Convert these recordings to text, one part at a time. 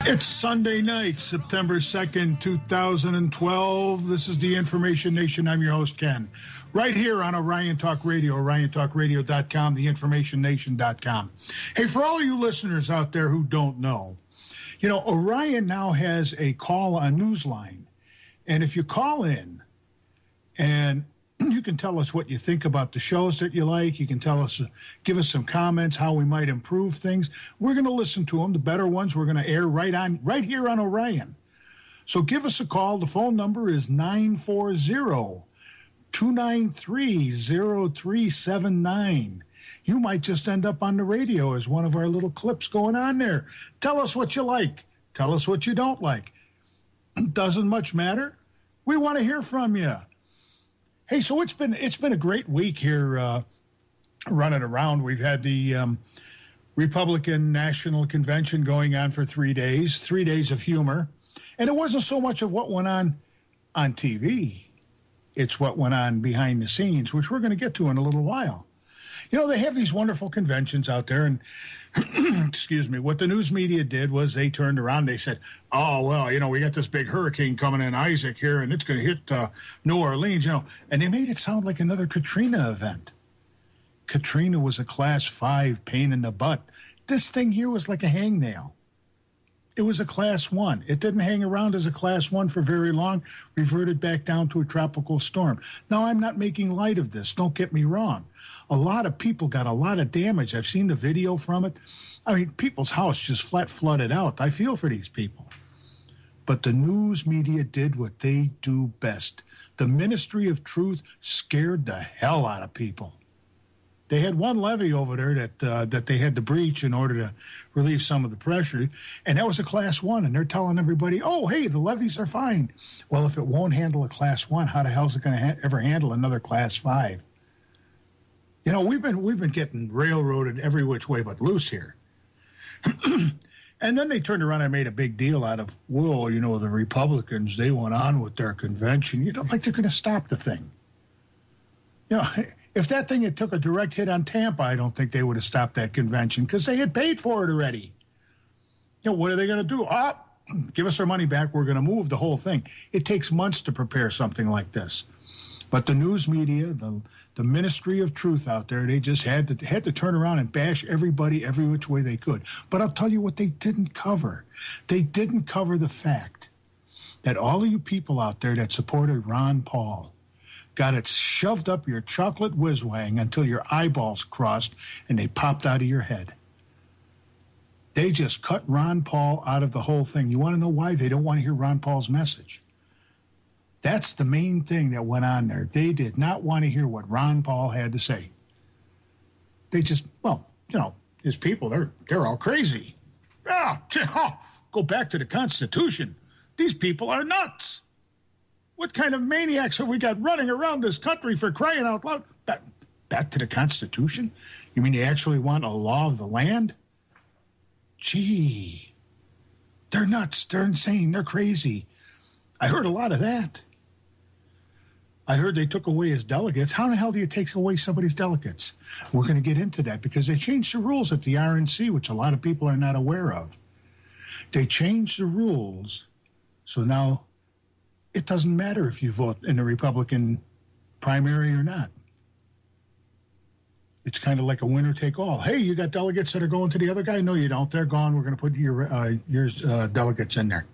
It's Sunday night, September 2nd, 2012. This is the Information Nation. I'm your host, Ken. Right here on Orion Talk Radio, oriontalkradio.com, theinformationnation.com. Hey, for all you listeners out there who don't know, you know, Orion now has a Newsline. And if you call in and you can tell us what you think about the shows that you like. You can tell us, give us some comments, how we might improve things. We're going to listen to them. The better ones we're going to air right here on Orion. So give us a call. The phone number is 940-293-0379. You might just end up on the radio as one of our little clips going on there. Tell us what you like. Tell us what you don't like. Doesn't much matter. We want to hear from you. Hey, so it's been a great week here running around. We've had the Republican National Convention going on for 3 days of humor. And it wasn't so much of what went on TV. It's what went on behind the scenes, which we're going to get to in a little while. You know, they have these wonderful conventions out there, and excuse me, what the news media did was they turned around, they said, oh, well, you know, we got this big hurricane coming in, Isaac, here, and it's going to hit New Orleans, you know, and they made it sound like another Katrina event. Katrina was a class 5 pain in the butt. This thing here was like a hangnail. It was a class 1. It didn't hang around as a class 1 for very long, reverted back down to a tropical storm. Now, I'm not making light of this. Don't get me wrong. A lot of people got a lot of damage. I've seen the video from it. I mean, people's house just flat flooded out. I feel for these people. But the news media did what they do best. The Ministry of Truth scared the hell out of people. They had one levee over there that they had to breach in order to relieve some of the pressure, and that was a class 1, and they're telling everybody, oh, hey, the levees are fine. Well, if it won't handle a class 1, how the hell is it going to ever handle another class 5? You know, we've been getting railroaded every which way but loose here. And then they turned around and made a big deal out of, well, you know, the Republicans, they went on with their convention. You know, like they're going to stop the thing. You know, if that thing had took a direct hit on Tampa, I don't think they would have stopped that convention because they had paid for it already. You know, what are they going to do? Give us our money back. We're going to move the whole thing. It takes months to prepare something like this. But the news media, the Ministry of Truth out there, they just had to turn around and bash everybody every which way they could. But I'll tell you what they didn't cover. They didn't cover the fact that all of you people out there that supported Ron Paul got it shoved up your chocolate whiz-wang until your eyeballs crossed and they popped out of your head. They just cut Ron Paul out of the whole thing. You want to know why? They don't want to hear Ron Paul's message. That's the main thing that went on there. They did not want to hear what Ron Paul had to say. They just, well, you know, his people, they're all crazy. Go back to the Constitution. These people are nuts. What kind of maniacs have we got running around this country for crying out loud? Back to the Constitution? You mean they actually want a law of the land? Gee, they're nuts. They're insane. They're crazy. I heard a lot of that. I heard they took away his delegates. How in the hell do you take away somebody's delegates? We're going to get into that because they changed the rules at the RNC, which a lot of people are not aware of. They changed the rules, so now it doesn't matter if you vote in the Republican primary or not. It's kind of like a winner-take-all. Hey, you got delegates that are going to the other guy? No, you don't. They're gone. We're going to put your delegates in there.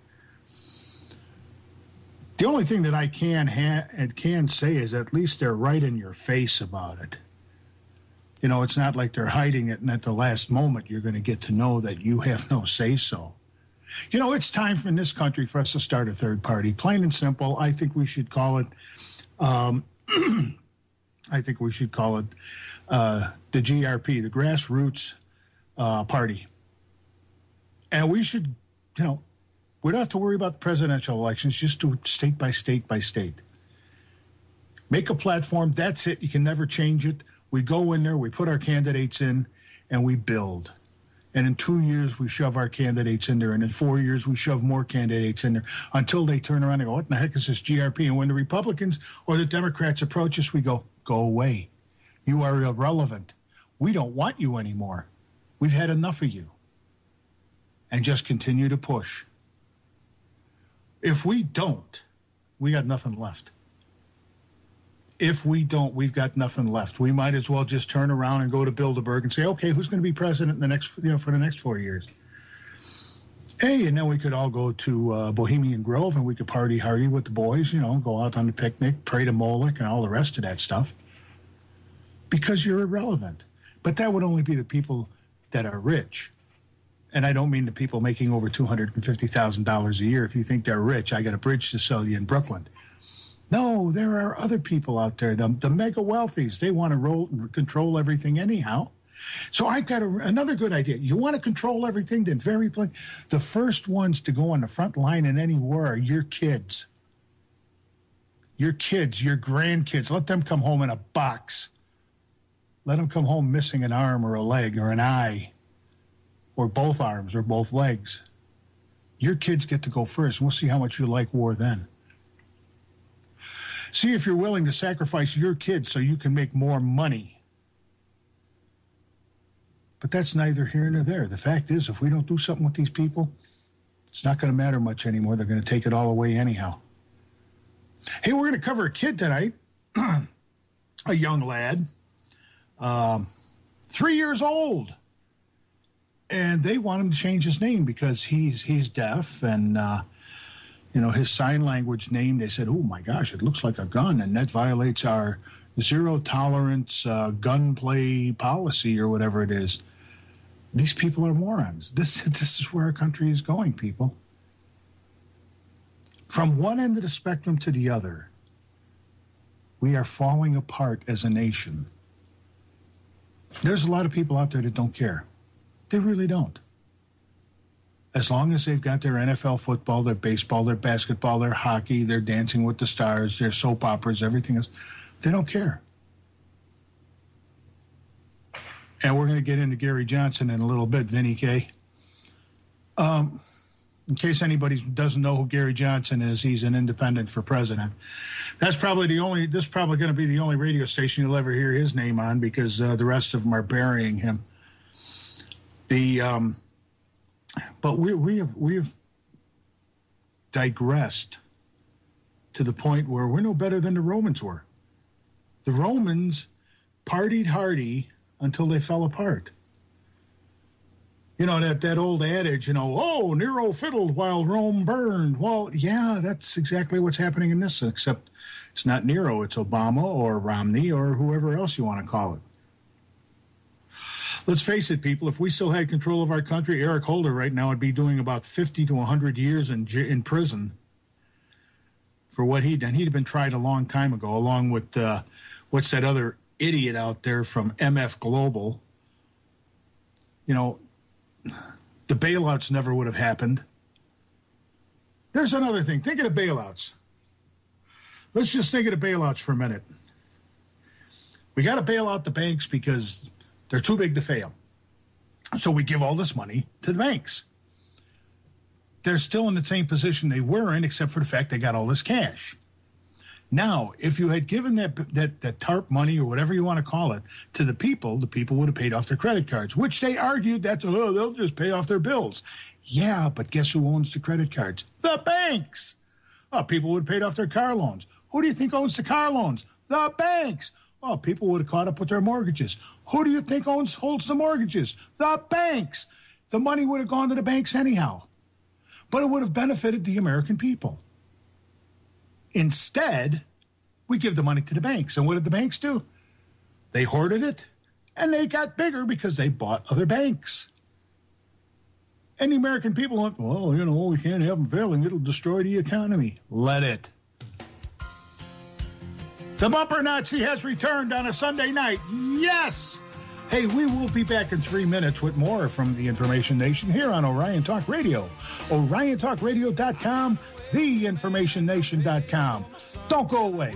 The only thing that I can say is at least they're right in your face about it. You know, it's not like they're hiding it, and at the last moment you're going to get to know that you have no say-so. You know, it's time in this country for us to start a third party. Plain and simple. I think we should call it. The GRP, the Grassroots Party, and we should, you know. We don't have to worry about the presidential elections, just do it state by state by state. Make a platform, that's it. You can never change it. We go in there, we put our candidates in, and we build. And in 2 years, we shove our candidates in there. And in 4 years, we shove more candidates in there until they turn around and go, what in the heck is this GRP? And when the Republicans or the Democrats approach us, we go away. You are irrelevant. We don't want you anymore. We've had enough of you. and just continue to push. If we don't, we got nothing left. If we don't, we've got nothing left. We might as well just turn around and go to Bilderberg and say, okay, who's going to be president in the next, for the next 4 years? Hey, and then we could all go to Bohemian Grove and we could party hardy with the boys, go out on the picnic, pray to Moloch and all the rest of that stuff. Because you're irrelevant. But that would only be the people that are rich. And I don't mean the people making over $250,000 a year. If you think they're rich, I got a bridge to sell you in Brooklyn. No, there are other people out there, the mega wealthies. They want to control everything anyhow. So I've got another good idea. You want to control everything? Then very plain. The first ones to go on the front line in any war are your kids. Your kids, your grandkids. Let them come home in a box. Let them come home missing an arm or a leg or an eye or both arms or both legs. Your kids get to go first. We'll see how much you like war then. See if you're willing to sacrifice your kids so you can make more money. But that's neither here nor there. The fact is, if we don't do something with these people, it's not going to matter much anymore. They're going to take it all away anyhow. Hey, we're going to cover a kid tonight, a young lad, 3 years old. And they want him to change his name because he's deaf and, his sign language name, they said, oh, my gosh, it looks like a gun, and that violates our zero-tolerance gunplay policy or whatever it is. These people are morons. This is where our country is going, people. From one end of the spectrum to the other, we are falling apart as a nation. There's a lot of people out there that don't care. They really don't. As long as they've got their NFL football, their baseball, their basketball, their hockey, their Dancing with the Stars, their soap operas, everything else, they don't care. And we're going to get into Gary Johnson in a little bit, Vinny K. In case anybody doesn't know who Gary Johnson is, he's an independent for president. This is probably going to be the only radio station you'll ever hear his name on because the rest of them are burying him. But we have digressed to the point where we're no better than the Romans were. The Romans partied hardy until they fell apart. That old adage, oh, Nero fiddled while Rome burned. Well, yeah, that's exactly what's happening in this, except it's not Nero, it's Obama or Romney or whoever else you want to call it. Let's face it, people, if we still had control of our country, Eric Holder right now would be doing about 50 to 100 years in prison for what he'd done. He'd have been tried a long time ago, along with, what's that other idiot out there from MF Global. The bailouts never would have happened. There's another thing. Think of the bailouts. Let's just think of the bailouts for a minute. We got to bail out the banks because they're too big to fail. So we give all this money to the banks. They're still in the same position they were in, except for the fact they got all this cash. Now, if you had given that TARP money or whatever you want to call it to the people would have paid off their credit cards, which they argued that they'll just pay off their bills. Yeah, but guess who owns the credit cards? The banks. Oh, people would have paid off their car loans. Who do you think owns the car loans? The banks. Oh, people would have caught up with their mortgages. Who do you think holds the mortgages? The banks. The money would have gone to the banks anyhow. But it would have benefited the American people. Instead, we give the money to the banks. And what did the banks do? They hoarded it, and they got bigger because they bought other banks. And the American people went, well, we can't have them failing. It'll destroy the economy. Let it. The Bumper Nazi has returned on a Sunday night. Yes! Hey, we will be back in 3 minutes with more from the Information Nation here on Orion Talk Radio. OrionTalkRadio.com, TheInformationNation.com. Don't go away.